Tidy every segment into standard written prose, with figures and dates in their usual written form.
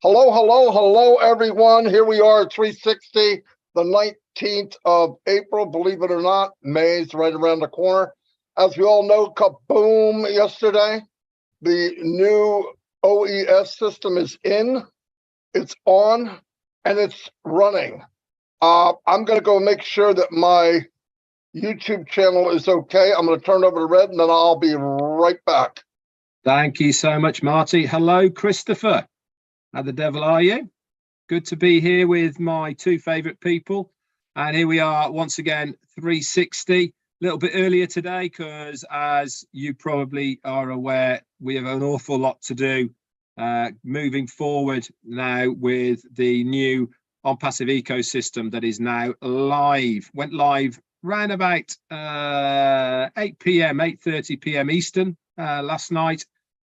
Hello, hello, hello, everyone. Here we are at 360, the 19th of April. Believe it or not, May's right around the corner. As we all know, kaboom yesterday. The new OES system is in, it's on, and it's running. I'm going to go make sure that my YouTube channel is okay. I'm going to turn over to Red, and then I'll be right back. Thank you so much, Marty. Hello, Christopher. How the devil are you? Good to be here with my two favorite people. And here we are once again, 360. A little bit earlier today because, as you probably are aware, we have an awful lot to do moving forward now with the new ONPASSIVE ecosystem that is now live. Went live around about 8 p.m., 8:30 p.m. Eastern last night.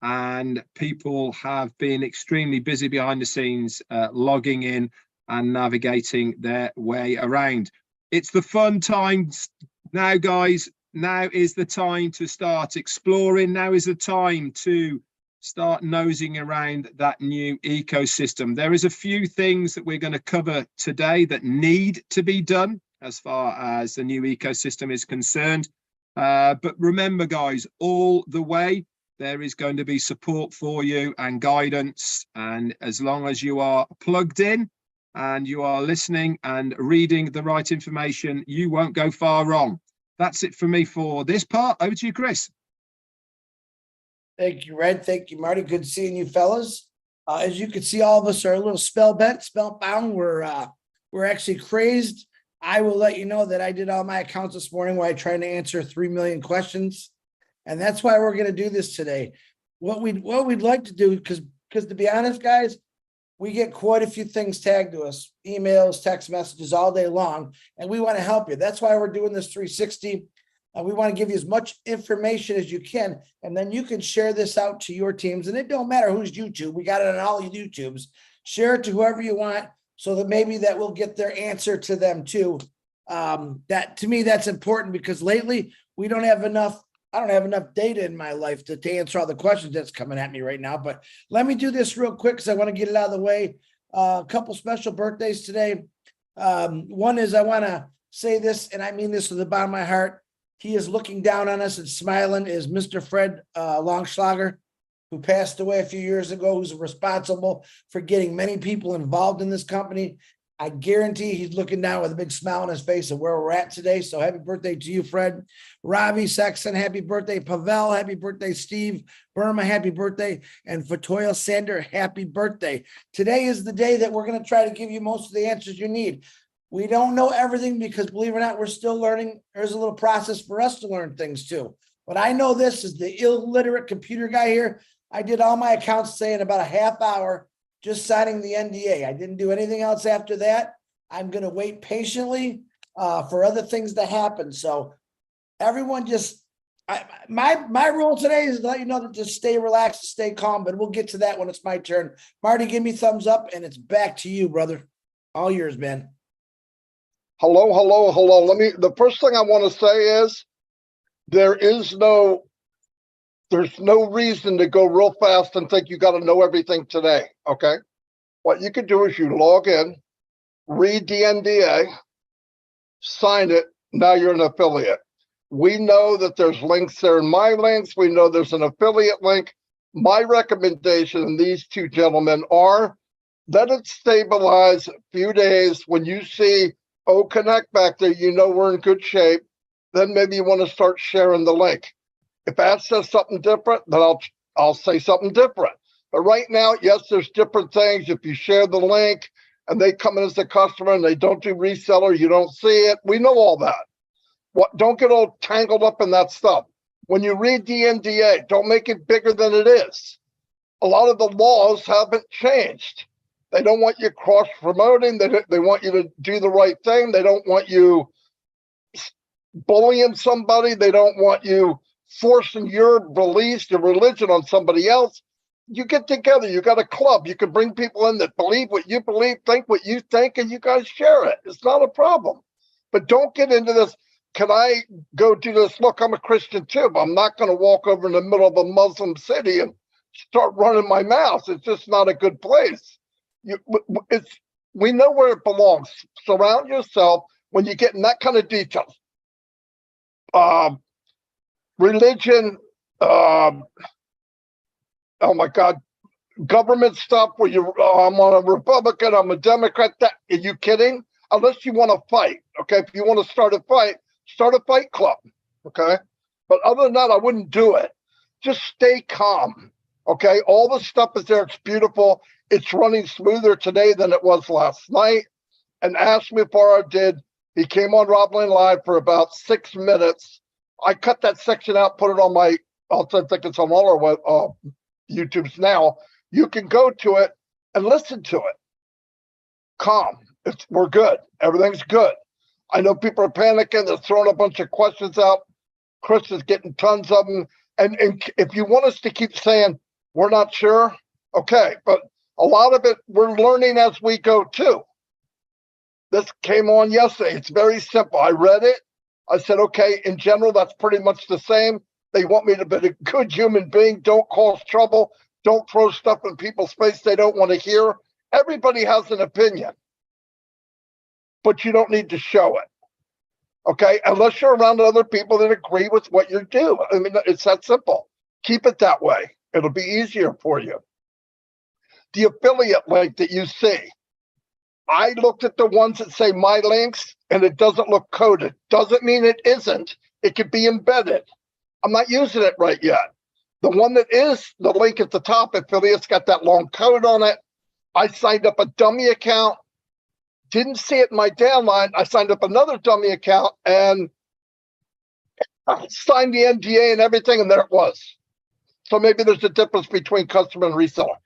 And people have been extremely busy behind the scenes, logging in and navigating their way around. It's the fun times now, guys. Now is the time to start exploring. Now is the time to start nosing around that new ecosystem. There is a few things that we're going to cover today that need to be done as far as the new ecosystem is concerned. But remember, guys, all the way, there is going to be support for you and guidance. And as long as you are plugged in and you are listening and reading the right information, you won't go far wrong. That's it for me for this part. Over to you, Chris. Thank you, Red. Thank you, Marty. Good seeing you, fellas. As you can see, all of us are a little spellbound. We're actually crazed. I will let you know that I did all my accounts this morning while I tried to answer 3 million questions. And that's why we're going to do this today. What we'd like to do, because to be honest, guys, we get quite a few things tagged to us, emails, text messages all day long, and we want to help you. That's why we're doing this 360. We want to give you as much information as you can, and then you can share this out to your teams. And it don't matter who's YouTube. We got it on all YouTubes. Share it to whoever you want, so that maybe that will get their answer to them too. That, to me, that's important, because lately we don't have enough. I don't have enough data in my life to answer all the questions that's coming at me right now. But let me do this real quick because I want to get it out of the way. A couple special birthdays today. One is, I want to say this, and I mean this with the bottom of my heart. He is looking down on us and smiling, is Mr. Fred Longschlager, who passed away a few years ago, who's responsible for getting many people involved in this company. I guarantee he's looking down with a big smile on his face of where we're at today. So happy birthday to you, Fred. Ravi Sexton, happy birthday. Pavel, happy birthday. Steve Burma, happy birthday. And Fatoya Sander, happy birthday. Today is the day that we're going to try to give you most of the answers you need. We don't know everything because, believe it or not, we're still learning. There's a little process for us to learn things too. But I know this is the illiterate computer guy here. I did all my accounts today in about a half hour, just signing the NDA. I didn't do anything else after that. I'm going to wait patiently for other things to happen. So everyone just, my role today is to let you know to just stay relaxed, stay calm, but we'll get to that when it's my turn. Marty, give me thumbs up, and it's back to you, brother. All yours, man. Hello, hello, hello. The first thing I want to say is there's no reason to go real fast and think you got to know everything today, okay? What you can do is you log in, read the NDA, sign it, now you're an affiliate. We know that there's links there in my links. We know there's an affiliate link. My recommendation, and these two gentlemen are, let it stabilize a few days. When you see, oh, connect back there, you know we're in good shape. Then maybe you want to start sharing the link. If that says something different, then I'll say something different. But right now, yes, there's different things. If you share the link and they come in as a customer and they don't do reseller, you don't see it. We know all that. Don't get all tangled up in that stuff. When you read the NDA, don't make it bigger than it is. A lot of the laws haven't changed. They don't want you cross-promoting. They want you to do the right thing. They don't want you bullying somebody. They don't want you forcing your beliefs, your religion on somebody else. You get together, you got a club, you can bring people in that believe what you believe, think what you think, and you guys share it. It's not a problem. But don't get into this, can I go do this? Look, I'm a Christian too, but I'm not going to walk over in the middle of a Muslim city and start running my mouth. It's just not a good place. We know where it belongs. Surround yourself when you get in that kind of detail. Religion, oh my God, government stuff where I'm on a Republican, I'm a Democrat. Are you kidding? Unless you want to fight, okay? If you want to start a fight club, okay? But other than that, I wouldn't do it. Just stay calm, okay? All the stuff is there. It's beautiful. It's running smoother today than it was last night. And Ash Mufarah did. He came on Rob Lane Live for about 6 minutes. I cut that section out, put it on my, I think it's on all our YouTubes now. You can go to it and listen to it. Calm. We're good. Everything's good. I know people are panicking. They're throwing a bunch of questions out. Chris is getting tons of them. And if you want us to keep saying, we're not sure, okay. But a lot of it, we're learning as we go too. This came on yesterday. It's very simple. I read it. I said, okay, in general, that's pretty much the same. They want me to be a good human being. Don't cause trouble. Don't throw stuff in people's face they don't want to hear. Everybody has an opinion, but you don't need to show it. Okay, unless you're around other people that agree with what you do. I mean, it's that simple. Keep it that way. It'll be easier for you. The affiliate link that you see, I looked at the ones that say my links and it doesn't look coded. Doesn't mean it isn't. It could be embedded. I'm not using it right yet. The one that is the link at the top, affiliate's got that long code on it. I signed up a dummy account. Didn't see it in my downline. I signed up another dummy account and I signed the NDA and everything, and there it was. So maybe there's a difference between customer and reseller.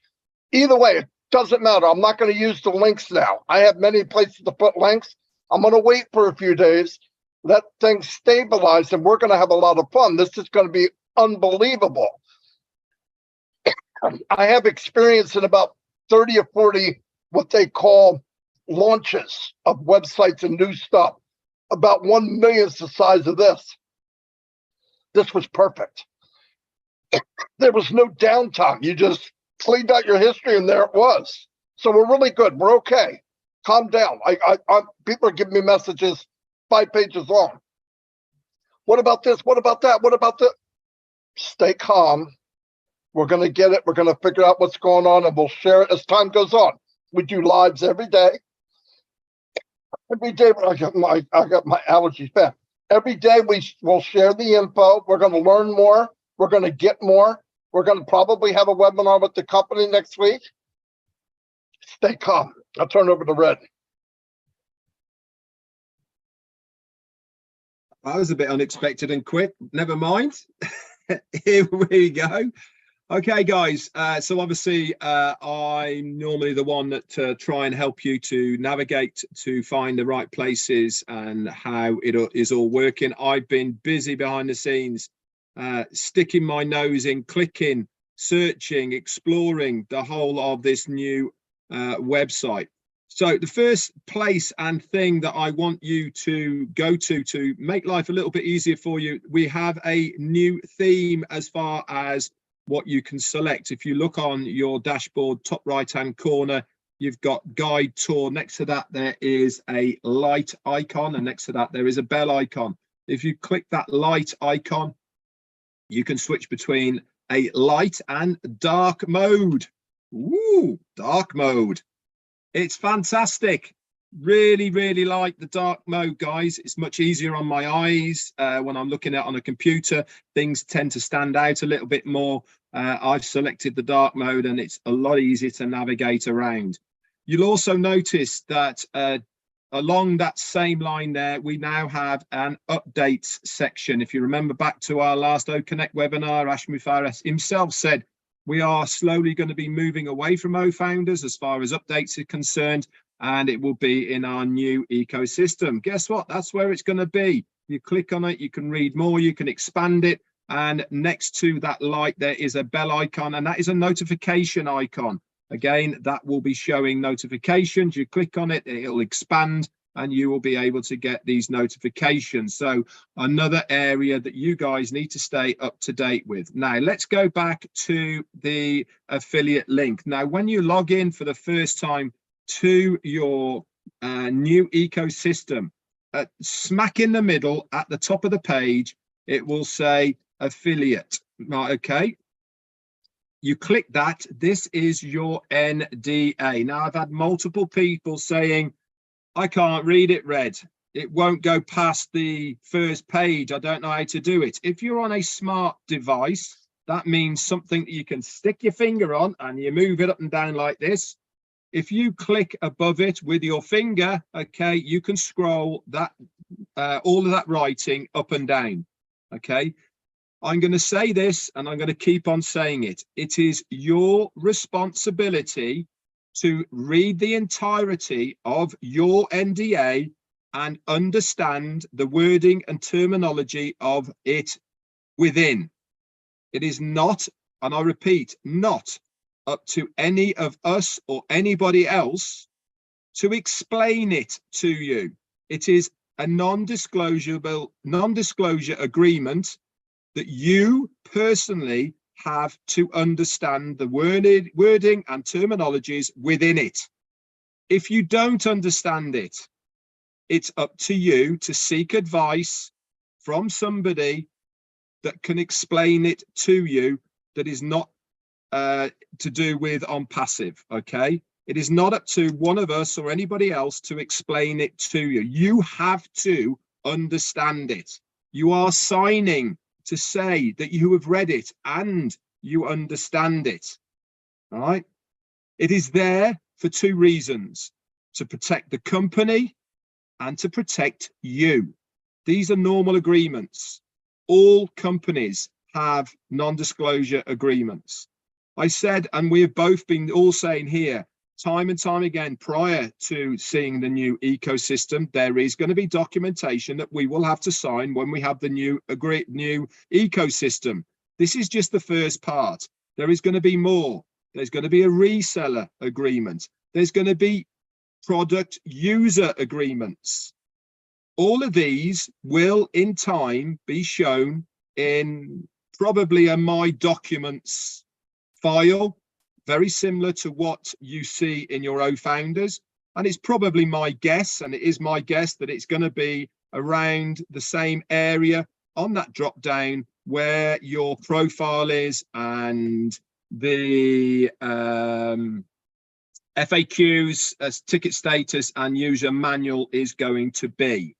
Either way, it doesn't matter. I'm not going to use the links now. I have many places to put links. I'm going to wait for a few days, let things stabilize, and we're going to have a lot of fun. This is going to be unbelievable. I have experience in about 30 or 40 what they call launches of websites and new stuff. About 1 millionth the size of this. This was perfect. There was no downtime. You just cleaned out your history and there it was. So we're really good. We're okay. Calm down. People are giving me messages 5 pages long. What about this? What about that? What about that? Stay calm. We're going to get it. We're going to figure out what's going on and we'll share it as time goes on. We do lives every day. Every day, I got my allergies back. Every day we will share the info. We're going to learn more. We're going to get more. We're going to probably have a webinar with the company next week. Stay calm. I'll turn it over to Red. That was a bit unexpected and quick. Never mind. Here we go. Okay, guys. So obviously, I'm normally the one that try and help you to navigate to find the right places and how it is all working. I've been busy behind the scenes, sticking my nose in, clicking, searching, exploring the whole of this new website. So the first place and thing that I want you to go to make life a little bit easier for you, we have a new theme as far as what you can select. If you look on your dashboard, top right hand corner, you've got guide tour. Next to that, there is a light icon, and next to that, there is a bell icon. If you click that light icon, you can switch between a light and dark mode. Ooh, dark mode. It's fantastic. Really, really like the dark mode, guys. It's much easier on my eyes. When I'm looking at on a computer, things tend to stand out a little bit more. I've selected the dark mode and it's a lot easier to navigate around. You'll also notice that along that same line there, we now have an updates section. If you remember back to our last OConnect webinar, Ash Mufarah himself said, we are slowly going to be moving away from OFounders as far as updates are concerned, and it will be in our new ecosystem. Guess what? That's where it's going to be. You click on it, you can read more, you can expand it, and next to that light, there is a bell icon, and that is a notification icon. Again, that will be showing notifications. You click on it, it'll expand, and you will be able to get these notifications. So another area that you guys need to stay up to date with. Now, let's go back to the affiliate link. Now, when you log in for the first time to your new ecosystem, smack in the middle at the top of the page, it will say affiliate. Right, okay. You click that. This is your NDA. Now, I've had multiple people saying, I can't read it, Red. It won't go past the first page. I don't know how to do it. If you're on a smart device, that means something that you can stick your finger on and you move it up and down like this. If you click above it with your finger, okay, you can scroll that all of that writing up and down. Okay, I'm going to say this and I'm going to keep on saying it. It is your responsibility to read the entirety of your NDA and understand the wording and terminology of it within. It is not, and I repeat, not up to any of us or anybody else to explain it to you. It is a non-disclosure agreement that you personally have to understand the wording and terminologies within it. If you don't understand it, it's up to you to seek advice from somebody that can explain it to you, that is not to do with ONPASSIVE, okay? It is not up to one of us or anybody else to explain it to you. You have to understand it. You are signing to say that you have read it and you understand it, all right? It is there for two reasons: to protect the company and to protect you. These are normal agreements. All companies have non-disclosure agreements. I said, and we have both been all saying here, time and time again, prior to seeing the new ecosystem, there is going to be documentation that we will have to sign when we have the new ecosystem. This is just the first part. There is going to be more. There's going to be a reseller agreement. There's going to be product user agreements. All of these will in time be shown in probably a My Documents file, very similar to what you see in your OFounders. And it's probably my guess, and it is my guess, that it's going to be around the same area on that drop down where your profile is and the FAQs as ticket status and user manual is going to be.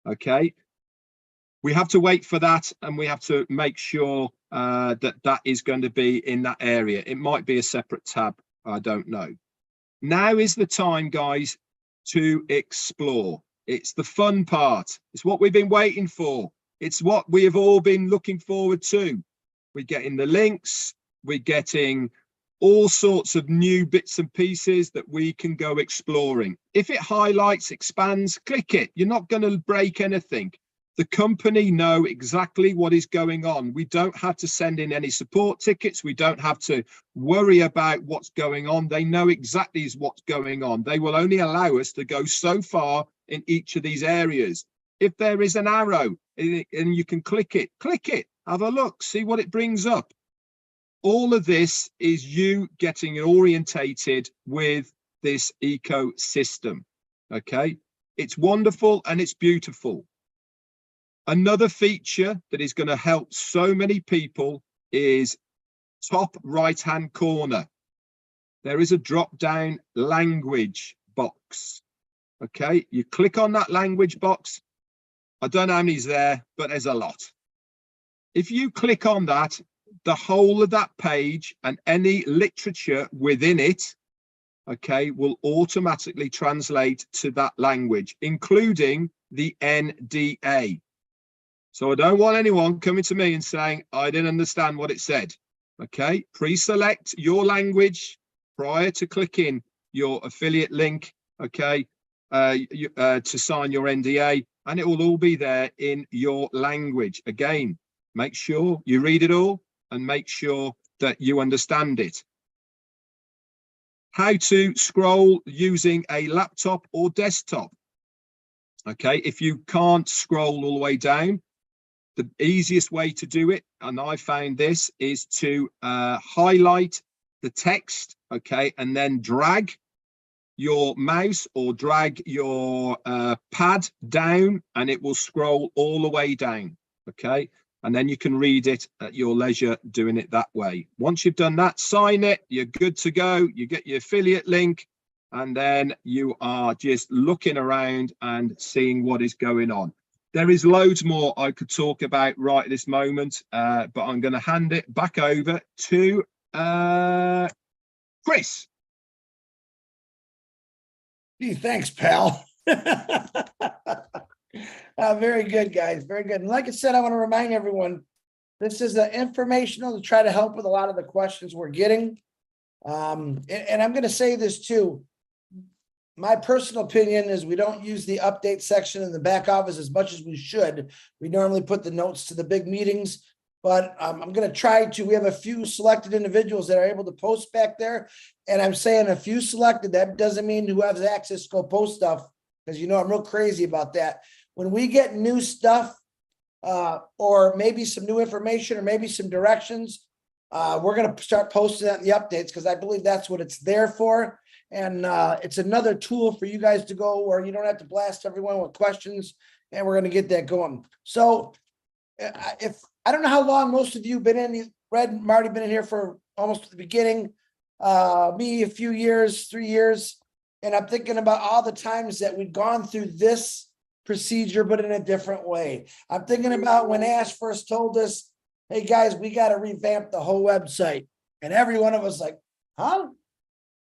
Okay, we have to wait for that, and we have to make sure that is going to be in that area. It might be a separate tab, I don't know. Now is the time, guys, to explore. It's the fun part. It's what we've been waiting for. It's what we have all been looking forward to. We're getting the links, we're getting all sorts of new bits and pieces that we can go exploring. If it highlights, expands, click it. You're not going to break anything. The company know exactly what is going on. We don't have to send in any support tickets. We don't have to worry about what's going on. They know exactly what's going on. They will only allow us to go so far in each of these areas. If there is an arrow and you can click it, have a look, see what it brings up. All of this is you getting orientated with this ecosystem, okay? It's wonderful and it's beautiful. Another feature that is going to help so many people is top right-hand corner. There is a drop-down language box, okay? You click on that language box. I don't know how many's there, but there's a lot. If you click on that, the whole of that page and any literature within it, okay, will automatically translate to that language, including the NDA. So I don't want anyone coming to me and saying, I didn't understand what it said. Okay, pre-select your language prior to clicking your affiliate link, okay, to sign your NDA, and it will all be there in your language. Again, make sure you read it all and make sure that you understand it. How to scroll using a laptop or desktop. Okay, if you can't scroll all the way down, the easiest way to do it, and I found this, is to highlight the text, okay, and then drag your mouse or drag your pad down, and it will scroll all the way down, okay, and then you can read it at your leisure doing it that way. Once you've done that, sign it, you're good to go. You get your affiliate link, and then you are just looking around and seeing what is going on. There is loads more I could talk about right at this moment, but I'm going to hand it back over to Chris. Gee, thanks, pal. Very good, guys. Very good. And like I said, I want to remind everyone, this is informational to try to help with a lot of the questions we're getting. And I'm going to say this too. My personal opinion is we don't use the update section in the back office as much as we should. We normally put the notes to the big meetings, but I'm going to try to. We have a few selected individuals that are able to post back there. And I'm saying a few selected, that doesn't mean who has access to go post stuff, because you know I'm real crazy about that. When we get new stuff or maybe some new information or maybe some directions, we're going to start posting that in the updates, because I believe that's what it's there for. And it's another tool for you guys to go where you don't have to blast everyone with questions, and we're going to get that going. So if I don't know how long most of you been in, Red and Marty been in here for almost the beginning, me a few years, 3 years. And I'm thinking about all the times that we've gone through this procedure, but in a different way. I'm thinking about when Ash first told us, hey guys, we got to revamp the whole website. And every one of us like, huh?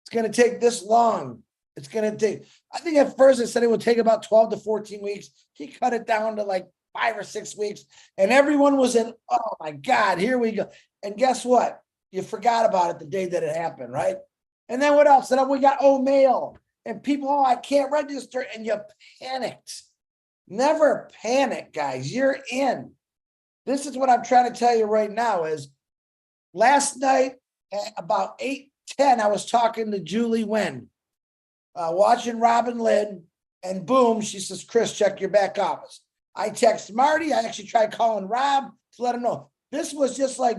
It's going to take this long. It's going to take, I think at first it said it would take about 12 to 14 weeks. He cut it down to like 5 or 6 weeks. And everyone was in, oh my God, here we go. And guess what? You forgot about it the day that it happened, right? And then what else? Then we got mail. And people, oh, I can't register. And you panicked. Never panic, guys. You're in. This is what I'm trying to tell you right now is last night at about 8:10, I was talking to Julie Wen, watching Robin Lynn, and boom, she says, Chris, check your back office. I text Marty. I actually tried calling Rob to let him know. This was just like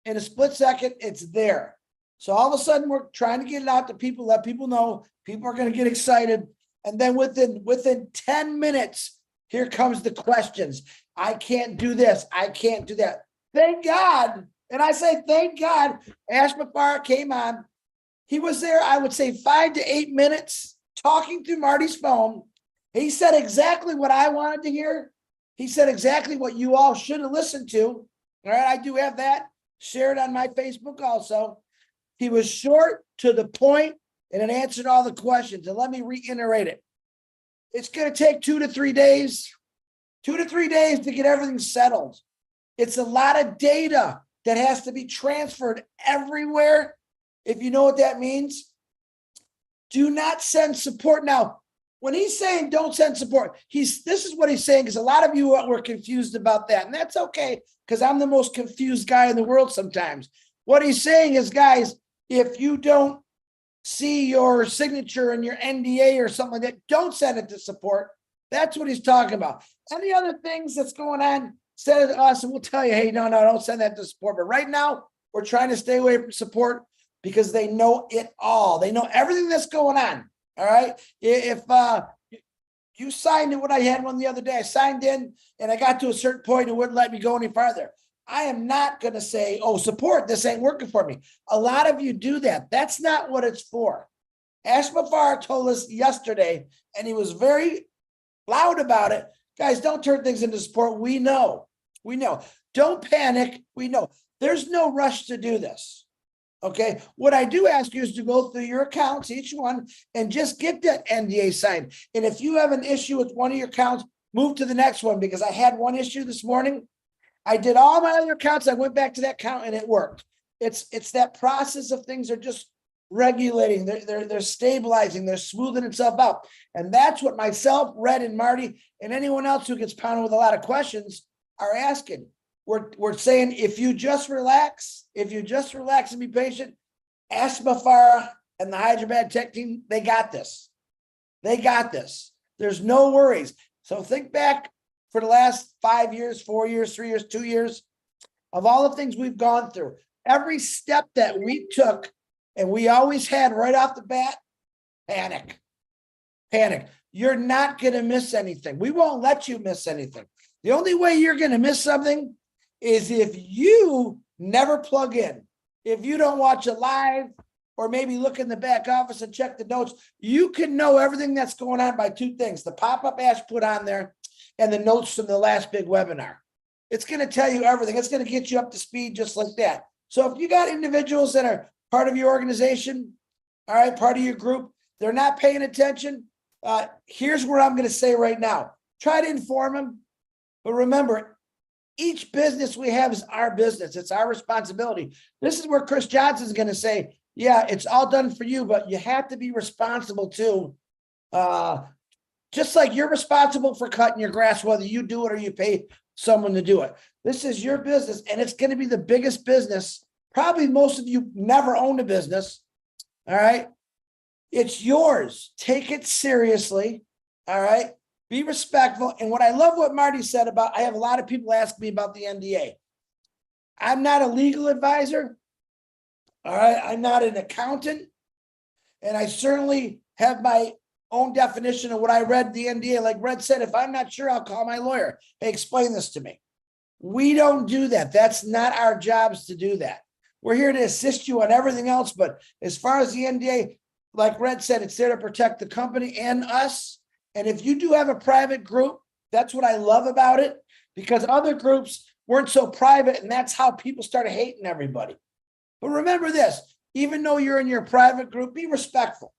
in a split second, it's there. So all of a sudden, we're trying to get it out to people, let people know. People are going to get excited. And then within 10 minutes, here comes the questions. I can't do this. I can't do that. Thank God. And I say, thank God, Ash McFarr came on. He was there, I would say 5 to 8 minutes talking through Marty's phone. He said exactly what I wanted to hear. He said exactly what you all should have listened to. All right, I do have that shared on my Facebook also. He was short, to the point, and it answered all the questions. And let me reiterate it. It's going to take 2 to 3 days, 2 to 3 days to get everything settled. It's a lot of data that has to be transferred everywhere. If you know what that means, do not send support. Now, when he's saying don't send support, this is what he's saying, because a lot of you were confused about that. And that's okay, because I'm the most confused guy in the world sometimes. What he's saying is, guys, if you don't see your signature and your NDA or something like that, don't send it to support. That's what he's talking about. Any other things that's going on, send it to us and we'll tell you, hey, no, don't send that to support. But right now, we're trying to stay away from support because they know it all. They know everything that's going on. All right. If you signed it, when I had one the other day, I signed in and I got to a certain point and wouldn't let me go any farther. I am not going to say, oh, support, this ain't working for me. A lot of you do that. That's not what it's for. Ash McFarr told us yesterday, and he was very loud about it. Guys, don't turn things into support. We know. Don't panic. We know. There's no rush to do this. Okay. What I do ask you is to go through your accounts, each one, and just get that NDA signed. And if you have an issue with one of your accounts, move to the next one, because I had one issue this morning. I did all my other accounts. I went back to that account and it worked. It's that process of things are just regulating. They're stabilizing. They're smoothing itself out. And that's what myself, Red, and Marty, and anyone else who gets pounded with a lot of questions are asking. We're saying, if you just relax and be patient, Ash McFarr and the Hyderabad Tech team, they got this. There's no worries. So think back for the last 5 years, 4 years, 3 years, 2 years of all the things we've gone through. Every step that we took, and we always had right off the bat, panic. Panic. You're not going to miss anything. We won't let you miss anything. The only way you're going to miss something is if you never plug in. If you don't watch it live or maybe look in the back office and check the notes, you can know everything that's going on by two things: the pop-up Ash put on there and the notes from the last big webinar. It's going to tell you everything. It's going to get you up to speed just like that. So if you got individuals that are part of your organization, all right, part of your group, they're not paying attention, here's what I'm going to say right now. Try to inform them. But remember, each business we have is our business. It's our responsibility. This is where Chris Johnson is going to say, yeah, it's all done for you, but you have to be responsible too. Just like you're responsible for cutting your grass, whether you do it or you pay someone to do it. This is your business, and it's going to be the biggest business. Probably most of you never owned a business. All right. It's yours. Take it seriously. All right. Be respectful. And what I love what Marty said about, I have a lot of people ask me about the NDA. I'm not a legal advisor. All right. I'm not an accountant. And I certainly have my own definition of what I read the NDA. Like Red said, if I'm not sure, I'll call my lawyer. Hey, explain this to me. We don't do that. That's not our jobs to do that. We're here to assist you on everything else. But as far as the NDA, like Red said, it's there to protect the company and us. And if you do have a private group, that's what I love about it, because other groups weren't so private, and that's how people started hating everybody. But remember this, even though you're in your private group, be respectful.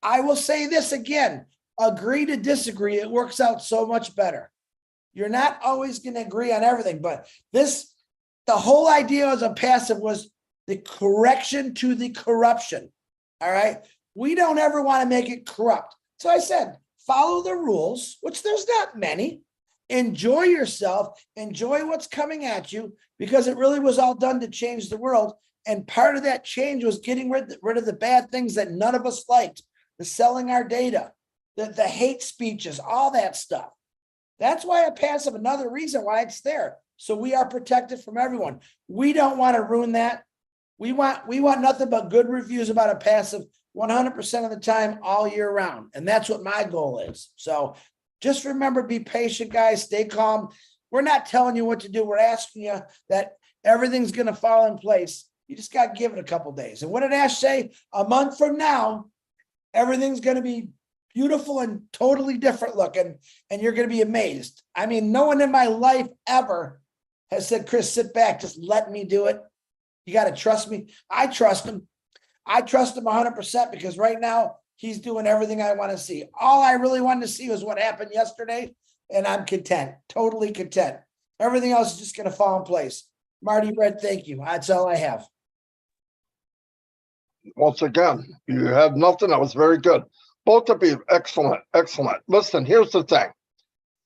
I will say this again, agree to disagree. It works out so much better. You're not always going to agree on everything, but the whole idea as a passive was the correction to the corruption. All right. We don't ever want to make it corrupt. So I said, follow the rules, which there's not many. Enjoy yourself. Enjoy what's coming at you, because it really was all done to change the world. And part of that change was getting rid of the bad things that none of us liked, the selling our data, the hate speeches, all that stuff. That's why a passive, another reason why it's there. So we are protected from everyone. We don't want to ruin that. We want nothing but good reviews about a passive 100% of the time, all year round. And that's what my goal is. So just remember, be patient, guys. Stay calm. We're not telling you what to do. We're asking you that everything's going to fall in place. You just got to give it a couple days. And what did Ash say? A month from now, everything's going to be beautiful and totally different looking, and you're going to be amazed. I mean, no one in my life ever has said, Chris, sit back, just let me do it. You got to trust me. I trust him. I trust him 100%, because right now he's doing everything I want to see. All I really wanted to see was what happened yesterday, and I'm content, totally content. Everything else is just going to fall in place. Marty, Red, thank you. That's all I have. Once again, you had nothing. That was very good. Both of you, excellent, excellent. Listen, here's the thing.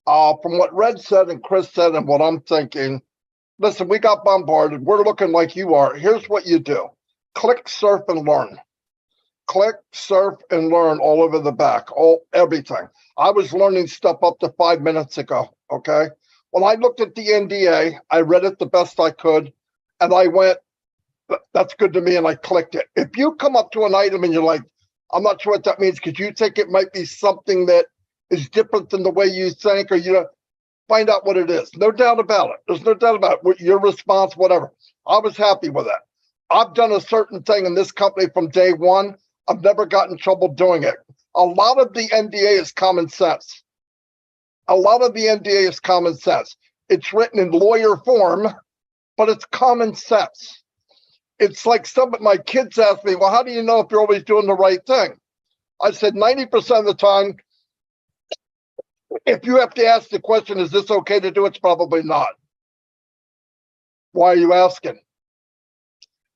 From what Red said and Chris said and what I'm thinking, listen, we got bombarded. We're looking like you are. Here's what you do. Click, surf, and learn. Click, surf, and learn all over the back, everything. I was learning stuff up to 5 minutes ago, okay? When I looked at the NDA, I read it the best I could, and I went, that's good to me, and I clicked it. If you come up to an item and you're like, I'm not sure what that means, because you think it might be something that is different than the way you think, or you find out what it is. No doubt about it. There's no doubt about it. Your response, whatever. I was happy with that. I've done a certain thing in this company from day one. I've never gotten in trouble doing it. A lot of the NDA is common sense. A lot of the NDA is common sense. It's written in lawyer form, but it's common sense. It's like some of my kids ask me, well, how do you know if you're always doing the right thing? I said 90% of the time, if you have to ask the question, is this okay to do? It's probably not. Why are you asking?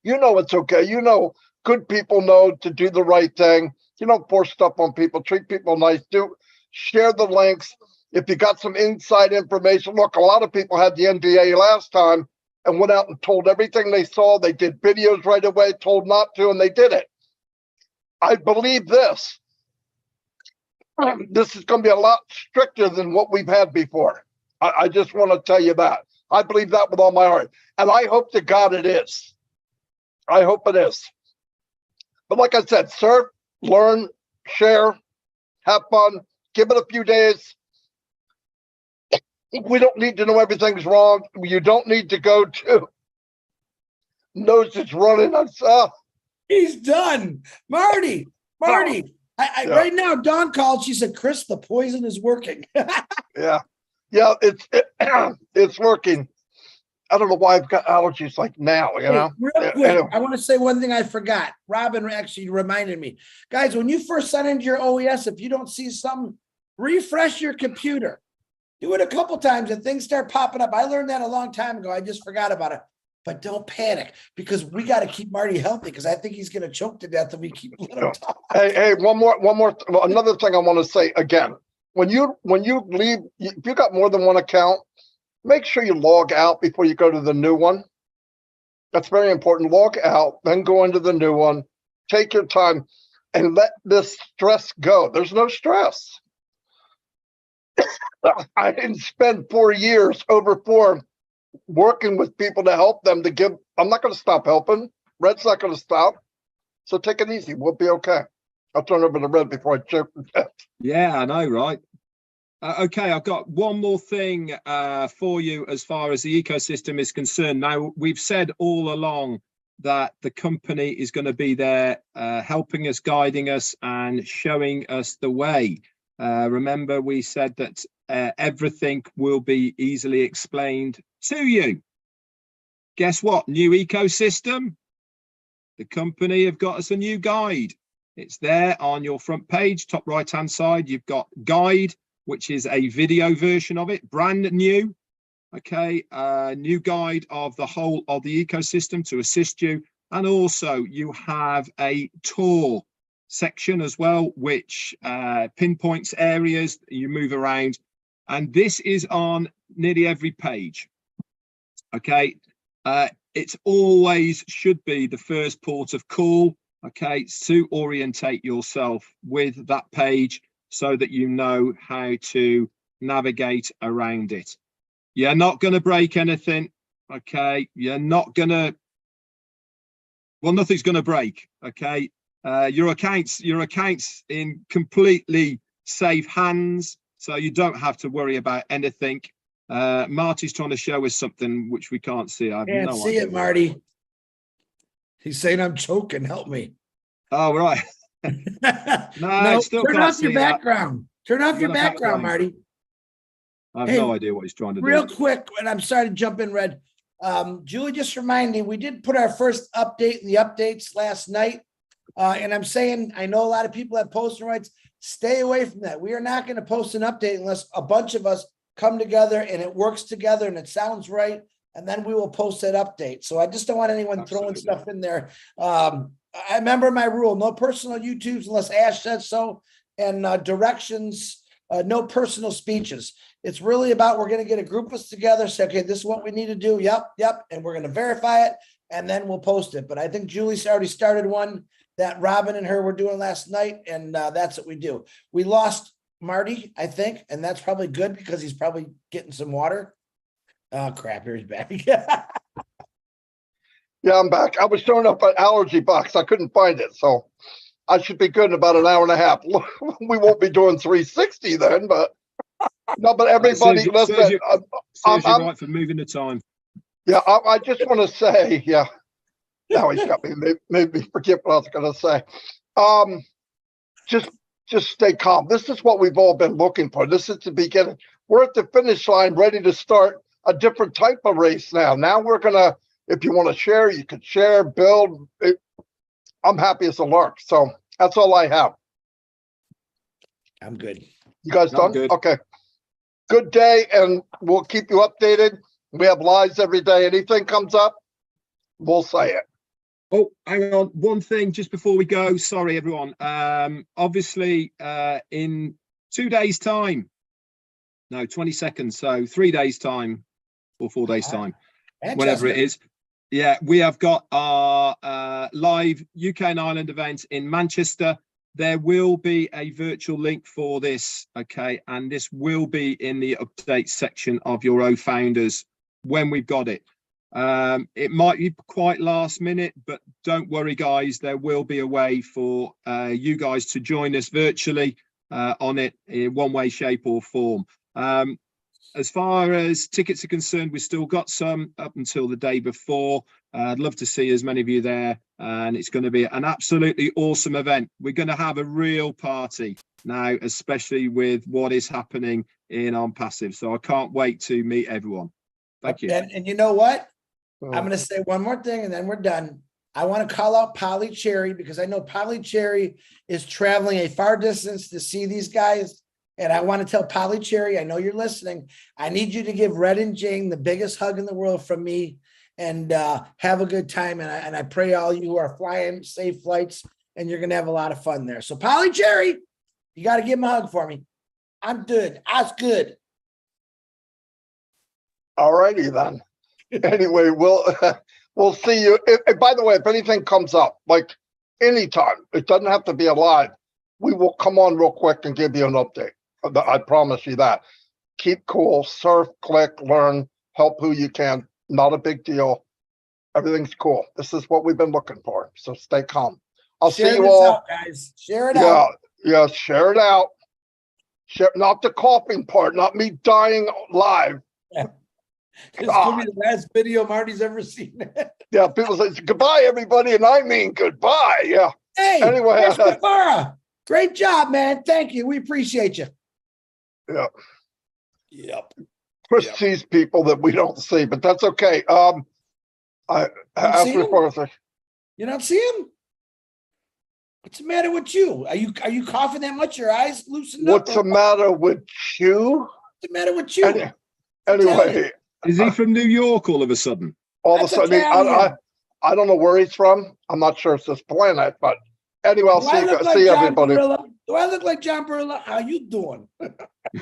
You know it's okay. You know good people know to do the right thing. You don't force stuff on people. Treat people nice. Share the links. If you got some inside information, look, a lot of people had the NDA last time and went out and told everything they saw. They did videos right away, told not to, and they did it. I believe this. this is going to be a lot stricter than what we've had before. I just want to tell you that. I believe that with all my heart. And I hope to God it is. I hope it is. But like I said, serve, learn, share, have fun, give it a few days. We don't need to know everything's wrong. You don't need to go to nose is running on stuff. He's done. Marty. Yeah. Right now, Dawn called. She said, Chris, the poison is working. Yeah, it's working. I don't know why I've got allergies like now, you know. Real quick, Anyway. I want to say one thing I forgot. Robin actually reminded me. Guys, when you first sign into your OES, if you don't see something, refresh your computer. Do it a couple times and things start popping up. I learned that a long time ago. I just forgot about it. But don't panic, because we got to keep Marty healthy, because I think he's going to choke to death if we keep letting him talk. Hey, another thing I want to say again. When you leave, if you got more than one account, make sure you log out before you go to the new one. That's very important. Log out, then go into the new one. Take your time and let this stress go. There's no stress. I didn't spend 4 years, over 4, working with people to help them to give. I'm not going to stop helping. Red's not going to stop. So take it easy. We'll be okay. I'll turn over to Red before I choke to death. Yeah, I know, right? Okay, I've got one more thing for you as far as the ecosystem is concerned. Now, we've said all along that the company is going to be there helping us, guiding us, and showing us the way. Remember, we said that everything will be easily explained to you. Guess what? New ecosystem. The company have got us a new guide. It's there on your front page, top right-hand side. You've got guide, which is a video version of it, brand new. Okay, new guide of the whole of the ecosystem to assist you. And also you have a tour section as well, which pinpoints areas you move around. And this is on nearly every page. Okay, it's always should be the first port of call, okay, to orientate yourself with that page so that you know how to navigate around it. You're not going to break anything, okay? You're not going to, well, nothing's going to break, okay? Your account's in completely safe hands, so you don't have to worry about anything. Marty's trying to show us something which we can't see. I Can't no see idea it, Marty. He's saying I'm choking. Help me. Oh, right. No, still turn can't off your see that. background. Turn off your Got a background, background. Marty. I have Hey, no idea what he's trying to Real do. quick, and I'm sorry to jump in, Red. Julie just reminded me, we did put our first update in the updates last night. And I'm saying, I know a lot of people have posting rights. Stay away from that. We are not going to post an update unless a bunch of us come together and it works together and it sounds right. And then we will post that update. So I just don't want anyone throwing stuff in there. I remember my rule, no personal YouTubes unless Ash says so. And directions, no personal speeches. It's really about, we're going to get a group of us together, say, okay, this is what we need to do. Yep. And we're going to verify it and then we'll post it. But I think Julie's already started one that Robin and her were doing last night. And that's what we do. We lost Marty, I think, and that's probably good because he's probably getting some water. Oh, crap. Here's back. Yeah, I'm back. I was showing up an allergy box. I couldn't find it. So I should be good in about an hour and a half. We won't be doing 360 then, but no, but everybody, listen. Serves you right for moving the time. Yeah, I just want to say, yeah. Now he's got me, made me forget what I was going to say. Just stay calm. This is what we've all been looking for. This is the beginning. We're at the finish line, ready to start a different type of race now. Now we're going to, if you want to share, you could share, build. I'm happy as a lark. So that's all I have. I'm good. You guys done? Good. Okay. Good day, and we'll keep you updated. We have lives every day. Anything comes up, we'll say it. Oh, hang on. One thing just before we go. Sorry, everyone. Obviously, in 2 days' time, no, 20 seconds. So 3 days' time or 4 days' time, whatever it is. Yeah, we have got our live UK and Ireland event in Manchester. there will be a virtual link for this, okay? And this will be in the update section of your O Founders when we've got it. It might be quite last minute, but don't worry, guys. There will be a way for you guys to join us virtually on it in one way, shape or form. As far as tickets are concerned, we've still got some up until the day before. I'd love to see as many of you there, and it's going to be an absolutely awesome event. We're going to have a real party now, especially with what is happening in ONPASSIVE. So I can't wait to meet everyone. Thank you. And you know what? I'm going to say one more thing and then we're done. I want to call out Polly Cherry because I know Polly Cherry is traveling a far distance to see these guys. And I want to tell Polly Cherry, I know you're listening. I need you to give Red and Jane the biggest hug in the world from me and have a good time. And I pray all you who are flying safe flights and you're going to have a lot of fun there. So Polly Cherry, you got to give him a hug for me. I'm good. I was good. All righty then. Anyway, we'll see you. By the way, if anything comes up, like anytime, it doesn't have to be a live. We will come on real quick and give you an update. I promise you that. Keep cool, surf, click, learn, help who you can. Not a big deal. Everything's cool. This is what we've been looking for. So stay calm. I'll see you all, out, guys. Share it out. Yeah, share it out. Share, not the coughing part, not me dying live. Yeah. It's gonna be the last video Marty's ever seen. Yeah, people say goodbye, everybody, and I mean goodbye. Yeah. Hey, anyway, great job, man. Thank you. We appreciate you. Yeah. Yep. Chris sees people that we don't see, but that's okay. You don't see him? What's the matter with you? Are you coughing that much? Your eyes loosened up? What's the matter with you? What's the matter with you? Anyway. Is he from New York all of a sudden? All of a sudden, I don't know where he's from. I'm not sure it's this planet, but anyway, I'll see everybody. Do I look like John Barilla? How you doing?